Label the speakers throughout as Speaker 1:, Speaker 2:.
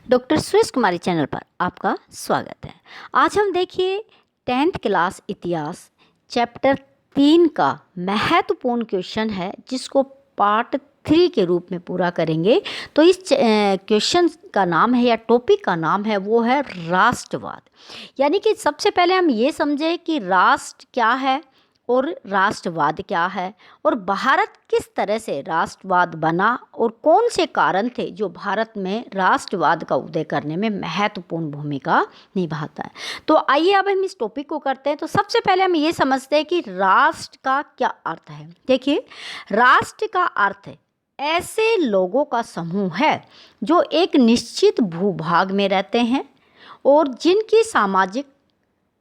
Speaker 1: Doctor Suresh कुमारी channel पर आपका स्वागत है। आज हम देखिए 10th क्लास इतिहास चैप्टर 3 का महत्वपूर्ण क्वेश्चन है, जिसको पार्ट 3 के रूप में पूरा करेंगे। तो इस क्वेश्चन का नाम है या टॉपिक का नाम है वो है राष्ट्रवाद। यानी कि सबसे पहले हम ये समझें कि राष्ट्र क्या है और राष्ट्रवाद क्या है, और भारत किस तरह से राष्ट्रवाद बना और कौन से कारण थे जो भारत में राष्ट्रवाद का उदय करने में महत्वपूर्ण भूमिका निभाता है। तो आइए अब हम इस टॉपिक को करते हैं। तो सबसे पहले हम ये समझते हैं कि राष्ट्र का क्या अर्थ है। देखिए, राष्ट्र का अर्थ ऐसे लोगों का समूह है जो एक निश्चित भूभाग में रहते हैं और जिनकी सामाजिक,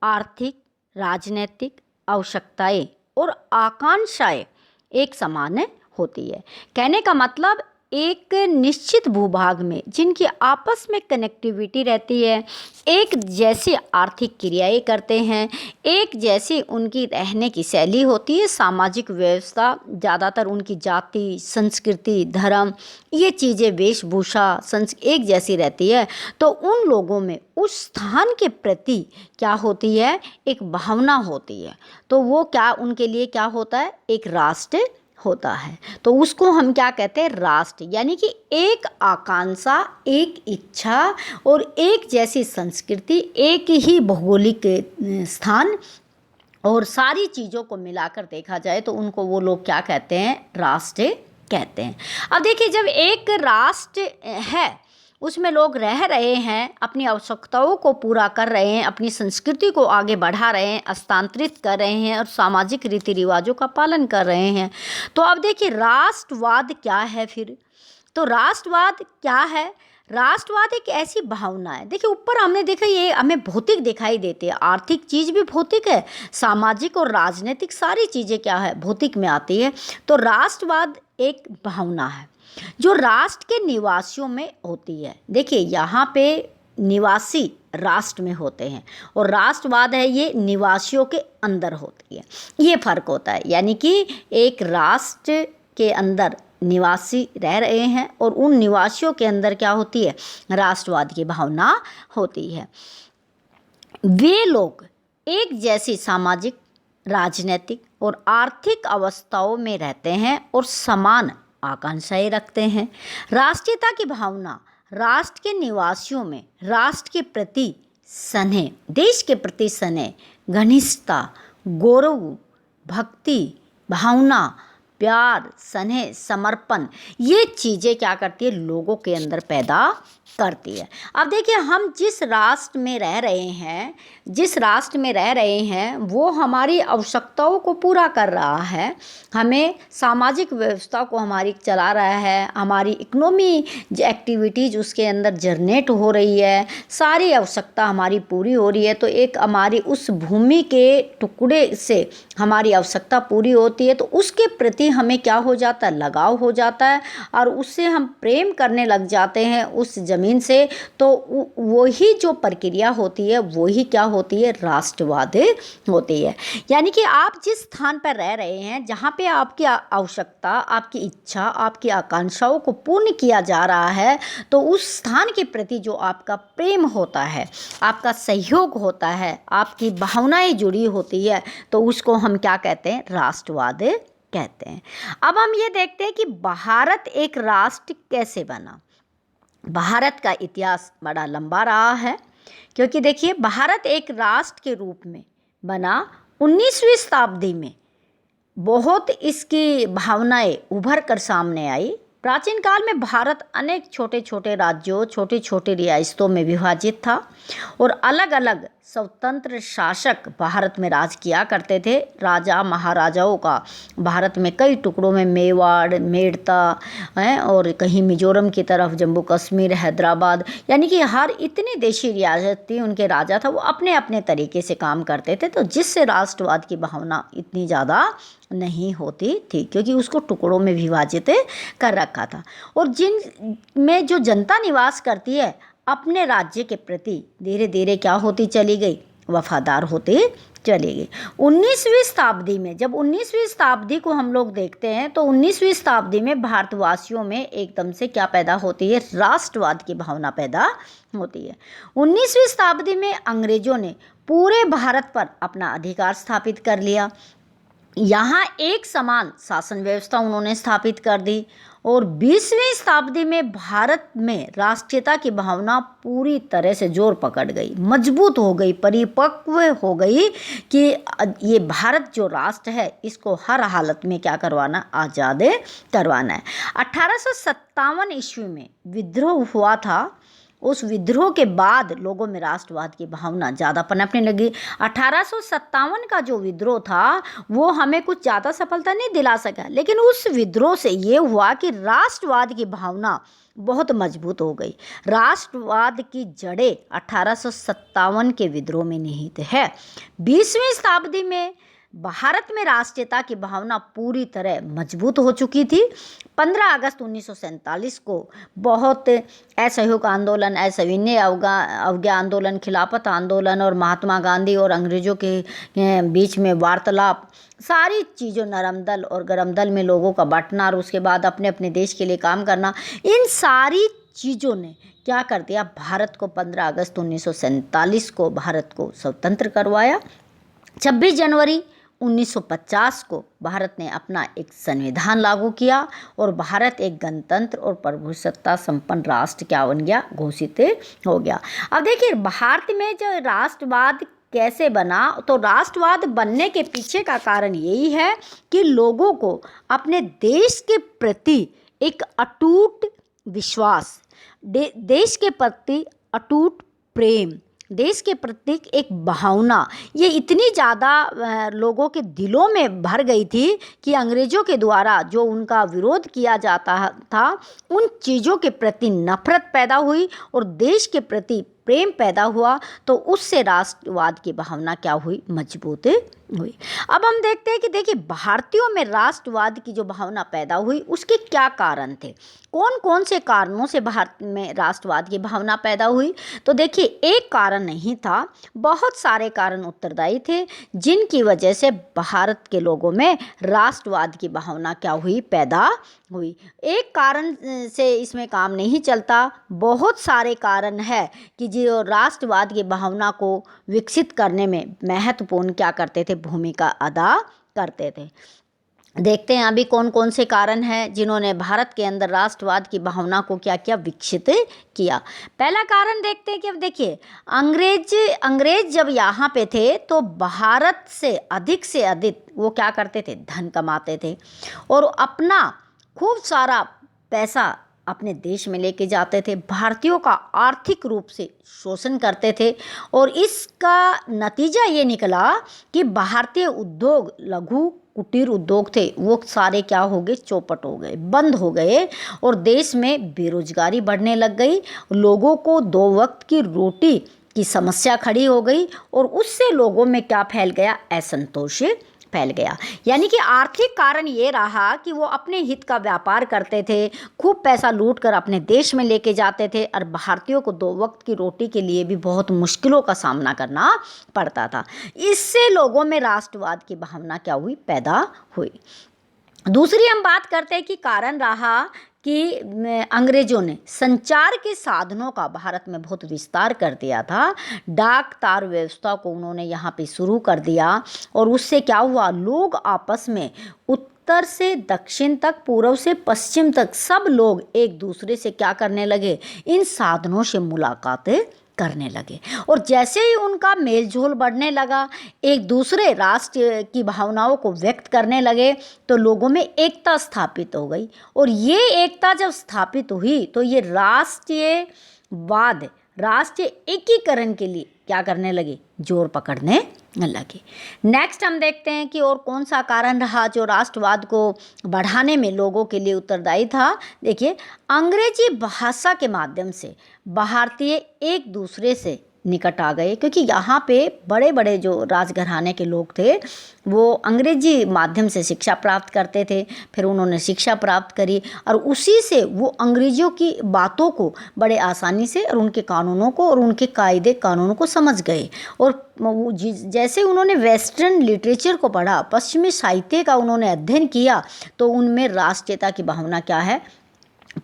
Speaker 1: आर्थिक, राजनीतिक आवश्यकताएं और आकांक्षाएं एक समान होती है। कहने का मतलब एक निश्चित भूभाग में जिनकी आपस में कनेक्टिविटी रहती है, एक जैसी आर्थिक क्रियाएं करते हैं, एक जैसी उनकी रहने की शैली होती है, सामाजिक व्यवस्था, ज़्यादातर उनकी जाति, संस्कृति, धर्म, ये चीज़ें, वेशभूषा एक जैसी रहती है। तो उन लोगों में उस स्थान के प्रति क्या होती है, एक भावना होती है। तो वो क्या उनके लिए क्या होता है, एक राष्ट्र होता है। तो उसको हम क्या कहते हैं, राष्ट्र। यानी कि एक आकांक्षा, एक इच्छा और एक जैसी संस्कृति, एक ही भौगोलिक स्थान और सारी चीज़ों को मिलाकर देखा जाए तो उनको वो लोग क्या कहते हैं, राष्ट्र कहते हैं। अब देखिए, जब एक राष्ट्र है उसमें लोग रह रहे हैं, अपनी आवश्यकताओं को पूरा कर रहे हैं, अपनी संस्कृति को आगे बढ़ा रहे हैं, हस्तांतरित कर रहे हैं और सामाजिक रीति रिवाजों का पालन कर रहे हैं। तो अब देखिए, राष्ट्रवाद क्या है फिर। तो राष्ट्रवाद क्या है, राष्ट्रवाद एक ऐसी भावना है। देखिए, ऊपर हमने देखा ये हमें भौतिक दिखाई देते हैं, आर्थिक चीज़ भी भौतिक है, सामाजिक और राजनीतिक सारी चीज़ें क्या है, भौतिक में आती है। तो राष्ट्रवाद एक भावना है जो राष्ट्र के निवासियों में होती है। देखिए, यहाँ पे निवासी राष्ट्र में होते हैं और राष्ट्रवाद है ये निवासियों के अंदर होती है। ये फ़र्क होता है। यानी कि एक राष्ट्र के अंदर निवासी रह रहे हैं और उन निवासियों के अंदर क्या होती है, राष्ट्रवाद की भावना होती है। वे लोग एक जैसी सामाजिक, राजनीतिक और आर्थिक अवस्थाओं में रहते हैं और समान आकांक्षाएं रखते हैं। राष्ट्रीयता की भावना राष्ट्र के निवासियों में राष्ट्र के प्रति स्नेह, देश के प्रति स्नेह, घनिष्ठता, गौरव, भक्ति भावना, प्यार, स्नेह, समर्पण, ये चीज़ें क्या करती है, लोगों के अंदर पैदा करती है। अब देखिए, हम जिस राष्ट्र में रह रहे हैं वो हमारी आवश्यकताओं को पूरा कर रहा है, हमें सामाजिक व्यवस्था को हमारी चला रहा है, हमारी इकोनॉमी एक्टिविटीज़ उसके अंदर जनरेट हो रही है, सारी आवश्यकता हमारी पूरी हो रही है। तो एक हमारी उस भूमि के टुकड़े से हमारी आवश्यकता पूरी होती है, तो उसके प्रति हमें क्या हो जाता है, लगाव हो जाता है और उससे हम प्रेम करने लग जाते हैं उस ज़मीन से। तो वही जो प्रक्रिया होती है वही क्या होती है, राष्ट्रवाद होती है। यानी कि आप जिस स्थान पर रह रहे हैं, जहाँ पे आपकी आवश्यकता, आपकी इच्छा, आपकी आकांक्षाओं को पूर्ण किया जा रहा है, तो उस स्थान के प्रति जो आपका प्रेम होता है, आपका सहयोग होता है, आपकी भावनाएं जुड़ी होती है, तो उसको हम क्या कहते हैं, राष्ट्रवाद कहते हैं। अब हम ये देखते हैं कि भारत एक राष्ट्र कैसे बना। भारत का इतिहास बड़ा लंबा रहा है, क्योंकि देखिए, भारत एक राष्ट्र के रूप में बना 19वीं शताब्दी में। बहुत इसकी भावनाएं उभर कर सामने आई। प्राचीन काल में भारत अनेक छोटे छोटे राज्यों, छोटी छोटी रियासतों में विभाजित था और अलग अलग स्वतंत्र शासक भारत में राज किया करते थे। राजा महाराजाओं का भारत में कई टुकड़ों में मेवाड़, मेड़ता है और कहीं मिजोरम की तरफ जम्मू कश्मीर, हैदराबाद, यानी कि हर इतनी देशी रियासत थी, उनके राजा था, वो अपने अपने तरीके से काम करते थे। तो जिससे राष्ट्रवाद की भावना इतनी ज़्यादा नहीं होती थी, क्योंकि उसको टुकड़ों में विभाजित कर रखा था। और जिन में जो जनता निवास करती है, अपने राज्य के प्रति धीरे धीरे क्या होती चली गई, वफादार होती चली गई। 19वीं शताब्दी में, जब 19वीं शताब्दी को हम लोग देखते हैं तो 19वीं शताब्दी में भारतवासियों में एकदम से क्या पैदा होती है, राष्ट्रवाद की भावना पैदा होती है। 19वीं शताब्दी में अंग्रेजों ने पूरे भारत पर अपना अधिकार स्थापित कर लिया। यहाँ एक समान शासन व्यवस्था उन्होंने स्थापित कर दी और 20वीं शताब्दी में भारत में राष्ट्रीयता की भावना पूरी तरह से जोर पकड़ गई, मजबूत हो गई, परिपक्व हो गई कि ये भारत जो राष्ट्र है इसको हर हालत में क्या करवाना, आज़ाद करवाना है। 1857 ईस्वी में विद्रोह हुआ था। उस विद्रोह के बाद लोगों में राष्ट्रवाद की भावना ज़्यादा पनपने लगी। 1857 का जो विद्रोह था वो हमें कुछ ज़्यादा सफलता नहीं दिला सका, लेकिन उस विद्रोह से ये हुआ कि राष्ट्रवाद की भावना बहुत मजबूत हो गई। राष्ट्रवाद की जड़ें 1857 के विद्रोह में निहित है। 20वीं शताब्दी में भारत में राष्ट्रीयता की भावना पूरी तरह मजबूत हो चुकी थी। 15 अगस्त 1947 को बहुत असहयोग आंदोलन, असविनय अवज्ञा आंदोलन, खिलाफत आंदोलन और महात्मा गांधी और अंग्रेज़ों के बीच में वार्तालाप, सारी चीज़ों, नरम दल और गरम दल में लोगों का बंटना और उसके बाद अपने अपने देश के लिए काम करना, इन सारी चीज़ों ने क्या कर दिया, भारत को 15 अगस्त 1947 को भारत को स्वतंत्र करवाया। 26 जनवरी 1950 को भारत ने अपना एक संविधान लागू किया और भारत एक गणतंत्र और प्रभुसत्ता संपन्न राष्ट्र क्या बन गया, घोषित हो गया। अब देखिए भारत में जो राष्ट्रवाद कैसे बना, तो राष्ट्रवाद बनने के पीछे का कारण यही है कि लोगों को अपने देश के प्रति एक अटूट विश्वास, देश के प्रति अटूट प्रेम, देश के प्रति एक भावना, ये इतनी ज़्यादा लोगों के दिलों में भर गई थी कि अंग्रेज़ों के द्वारा जो उनका विरोध किया जाता था उन चीज़ों के प्रति नफरत पैदा हुई और देश के प्रति प्रेम पैदा हुआ, तो उससे राष्ट्रवाद की भावना क्या हुई, मजबूत हुई। अब हम देखते हैं कि देखिए भारतीयों में राष्ट्रवाद की जो भावना पैदा हुई उसके क्या कारण थे, कौन कौन से कारणों से भारत में राष्ट्रवाद की भावना पैदा हुई। तो देखिए एक कारण नहीं था, बहुत सारे कारण उत्तरदायी थे जिनकी वजह से भारत के लोगों में राष्ट्रवाद की भावना क्या हुई, पैदा हुई। एक कारण से इसमें काम नहीं चलता, बहुत सारे कारण है कि जो राष्ट्रवाद की भावना को विकसित करने में महत्वपूर्ण क्या करते थे, भूमिका अदा करते थे। देखते हैं अभी कौन कौन से कारण हैं जिन्होंने भारत के अंदर राष्ट्रवाद की भावना को क्या किया, विकसित किया। पहला कारण देखते हैं कि अब देखिए अंग्रेज जब यहाँ पे थे तो भारत से अधिक वो क्या करते थे, धन कमाते थे और अपना खूब सारा पैसा अपने देश में लेके जाते थे, भारतीयों का आर्थिक रूप से शोषण करते थे और इसका नतीजा ये निकला कि भारतीय उद्योग, लघु कुटीर उद्योग थे वो सारे क्या हो गए, चौपट हो गए, बंद हो गए और देश में बेरोजगारी बढ़ने लग गई, लोगों को 2 वक्त की रोटी की समस्या खड़ी हो गई और उससे लोगों में क्या फैल गया, असंतोष फैल गया। यानी कि आर्थिक कारण ये रहा कि वो अपने हित का व्यापार करते थे, खूब पैसा लूट कर अपने देश में लेके जाते थे और भारतीयों को 2 वक्त की रोटी के लिए भी बहुत मुश्किलों का सामना करना पड़ता था। इससे लोगों में राष्ट्रवाद की भावना क्या हुई, पैदा हुई। दूसरी हम बात करते हैं कि कारण रहा कि अंग्रेज़ों ने संचार के साधनों का भारत में बहुत विस्तार कर दिया था। डाक तार व्यवस्था को उन्होंने यहाँ पे शुरू कर दिया और उससे क्या हुआ, लोग आपस में उत्तर से दक्षिण तक, पूर्व से पश्चिम तक सब लोग एक दूसरे से क्या करने लगे, इन साधनों से मुलाकातें करने लगे और जैसे ही उनका मेलजोल बढ़ने लगा, एक दूसरे राष्ट्र की भावनाओं को व्यक्त करने लगे, तो लोगों में एकता स्थापित हो गई और ये एकता जब स्थापित हुई तो ये राष्ट्रीयवाद, राष्ट्रीय एकीकरण के लिए क्या करने लगे, जोर पकड़ने लगे। नेक्स्ट हम देखते हैं कि और कौन सा कारण रहा जो राष्ट्रवाद को बढ़ाने में लोगों के लिए उत्तरदायी था। देखिए अंग्रेजी भाषा के माध्यम से भारतीय एक दूसरे से निकट आ गए, क्योंकि यहाँ पे बड़े बड़े जो राजघराने के लोग थे वो अंग्रेजी माध्यम से शिक्षा प्राप्त करते थे। फिर उन्होंने शिक्षा प्राप्त करी और उसी से वो अंग्रेज़ों की बातों को बड़े आसानी से और उनके कानूनों को और उनके कायदे कानूनों को समझ गए। और जैसे उन्होंने वेस्टर्न लिटरेचर को पढ़ा, पश्चिमी साहित्य का उन्होंने अध्ययन किया, तो उनमें राष्ट्रीयता की भावना क्या है,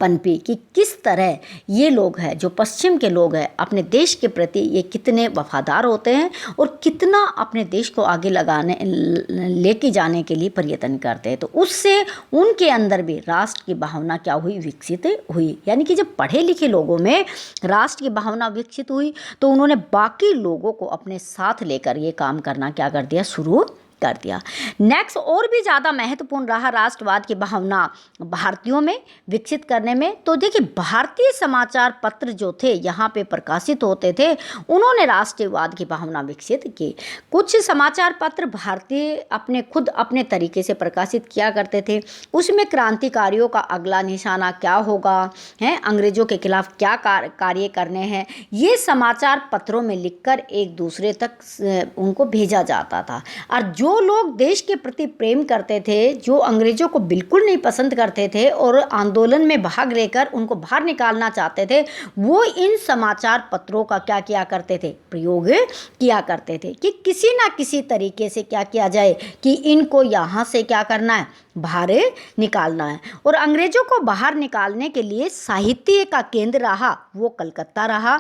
Speaker 1: पनपी, कि किस तरह ये लोग हैं जो पश्चिम के लोग हैं अपने देश के प्रति ये कितने वफादार होते हैं और कितना अपने देश को आगे लेके जाने के लिए प्रयत्न करते हैं। तो उससे उनके अंदर भी राष्ट्र की भावना क्या हुई, विकसित हुई। यानी कि जब पढ़े लिखे लोगों में राष्ट्र की भावना विकसित हुई तो उन्होंने बाकी लोगों को अपने साथ लेकर ये काम करना क्या कर दिया, शुरू कर दिया। नेक्स्ट और भी ज़्यादा महत्वपूर्ण रहा राष्ट्रवाद की भावना भारतीयों में विकसित करने में। तो देखिए, भारतीय समाचार पत्र जो थे यहाँ पे प्रकाशित होते थे, उन्होंने राष्ट्रवाद की भावना विकसित की। कुछ समाचार पत्र भारतीय अपने तरीके से प्रकाशित किया करते थे। उसमें क्रांतिकारियों का अगला निशाना क्या होगा, है अंग्रेजों के खिलाफ क्या कार्य करने हैं, ये समाचार पत्रों में लिखकर एक दूसरे तक उनको भेजा जाता था। और जो लोग देश के प्रति प्रेम करते थे, जो अंग्रेजों को बिल्कुल नहीं पसंद करते थे और आंदोलन में भाग लेकर उनको बाहर निकालना चाहते थे, वो इन समाचार पत्रों का क्या किया करते थे, प्रयोग किया करते थे कि किसी ना किसी तरीके से क्या किया जाए कि इनको यहाँ से क्या करना है, बाहर निकालना है। और अंग्रेजों को बाहर निकालने के लिए साहित्य का केंद्र रहा वो कलकत्ता रहा,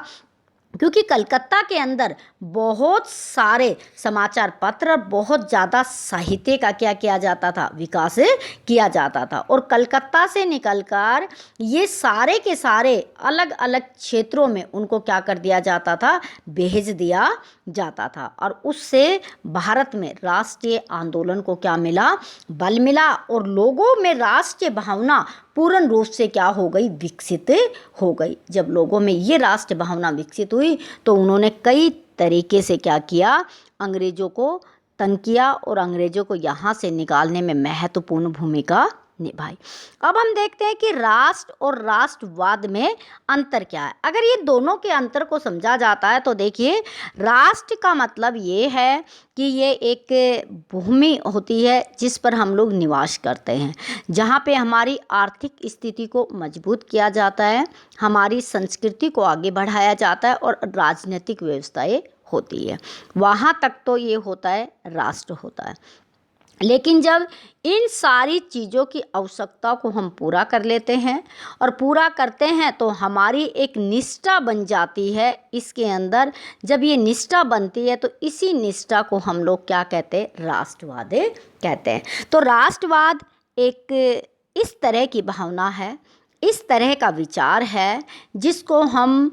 Speaker 1: क्योंकि कलकत्ता के अंदर बहुत सारे समाचार पत्र, बहुत ज़्यादा साहित्य का क्या किया जाता था, विकास किया जाता था। और कलकत्ता से निकलकर ये सारे के सारे अलग अलग क्षेत्रों में उनको क्या कर दिया जाता था, भेज दिया जाता था। और उससे भारत में राष्ट्रीय आंदोलन को क्या मिला, बल मिला और लोगों में राष्ट्रीय भावना पूर्ण रूप से क्या हो गई, विकसित हो गई। जब लोगों में ये राष्ट्रीय भावना विकसित हुई तो उन्होंने कई तरीके से क्या किया, अंग्रेजों को तंग किया और अंग्रेजों को यहाँ से निकालने में महत्वपूर्ण भूमिका निभाई। अब हम देखते हैं कि राष्ट्र और राष्ट्रवाद में अंतर क्या है। अगर ये दोनों के अंतर को समझा जाता है तो देखिए, राष्ट्र का मतलब ये है कि ये एक भूमि होती है जिस पर हम लोग निवास करते हैं, जहाँ पे हमारी आर्थिक स्थिति को मजबूत किया जाता है, हमारी संस्कृति को आगे बढ़ाया जाता है और राजनीतिक व्यवस्थाएं होती है। वहाँ तक तो ये होता है, राष्ट्र होता है। लेकिन जब इन सारी चीज़ों की आवश्यकता को हम पूरा कर लेते हैं और पूरा करते हैं तो हमारी एक निष्ठा बन जाती है इसके अंदर। जब ये निष्ठा बनती है तो इसी निष्ठा को हम लोग क्या कहते हैं, राष्ट्रवाद कहते हैं। तो राष्ट्रवाद एक इस तरह की भावना है, इस तरह का विचार है जिसको हम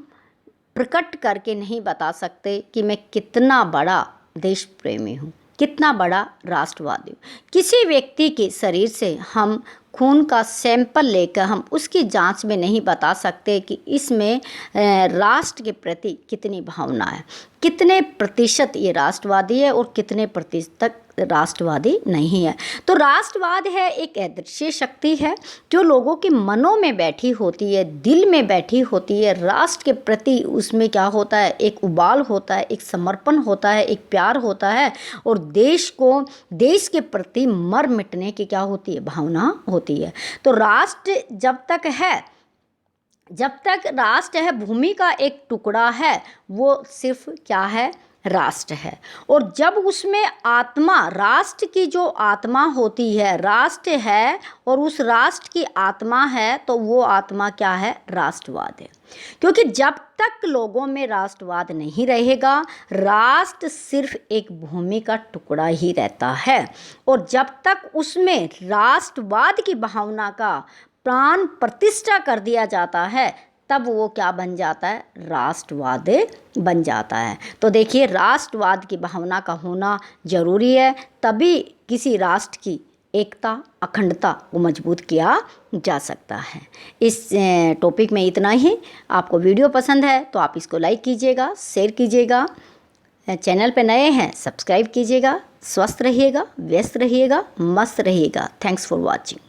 Speaker 1: प्रकट करके नहीं बता सकते कि मैं कितना बड़ा देश प्रेमी हूँ, कितना बड़ा राष्ट्रवादी हूँ। किसी व्यक्ति के शरीर से हम खून का सैंपल लेकर हम उसकी जांच में नहीं बता सकते कि इसमें राष्ट्र के प्रति कितनी भावना है, कितने प्रतिशत ये राष्ट्रवादी है और कितने प्रतिशत राष्ट्रवादी नहीं है। तो राष्ट्रवाद है एक अदृश्य शक्ति है जो लोगों के मनों में बैठी होती है, दिल में बैठी होती है। राष्ट्र के प्रति उसमें क्या होता है, एक उबाल होता है, एक समर्पण होता है, एक प्यार होता है और देश के प्रति मर मिटने की क्या होती है, भावना होती है। तो राष्ट्र जब तक राष्ट्र है, भूमि का एक टुकड़ा है, वो सिर्फ क्या है, राष्ट्र है। और जब उसमें आत्मा, राष्ट्र की जो आत्मा होती है, राष्ट्र है और उस राष्ट्र की आत्मा है, तो वो आत्मा क्या है, राष्ट्रवाद है। क्योंकि जब तक लोगों में राष्ट्रवाद नहीं रहेगा, राष्ट्र सिर्फ एक भूमि का टुकड़ा ही रहता है। और जब तक उसमें राष्ट्रवाद की भावना का प्राण प्रतिष्ठा कर दिया जाता है, तब वो क्या बन जाता है, राष्ट्रवाद बन जाता है। तो देखिए, राष्ट्रवाद की भावना का होना जरूरी है, तभी किसी राष्ट्र की एकता, अखंडता को मजबूत किया जा सकता है। इस टॉपिक में इतना ही। आपको वीडियो पसंद है तो आप इसको लाइक कीजिएगा, शेयर कीजिएगा। चैनल पे नए हैं सब्सक्राइब कीजिएगा। स्वस्थ रहिएगा, व्यस्त रहिएगा, मस्त रहिएगा। Thanks for watching.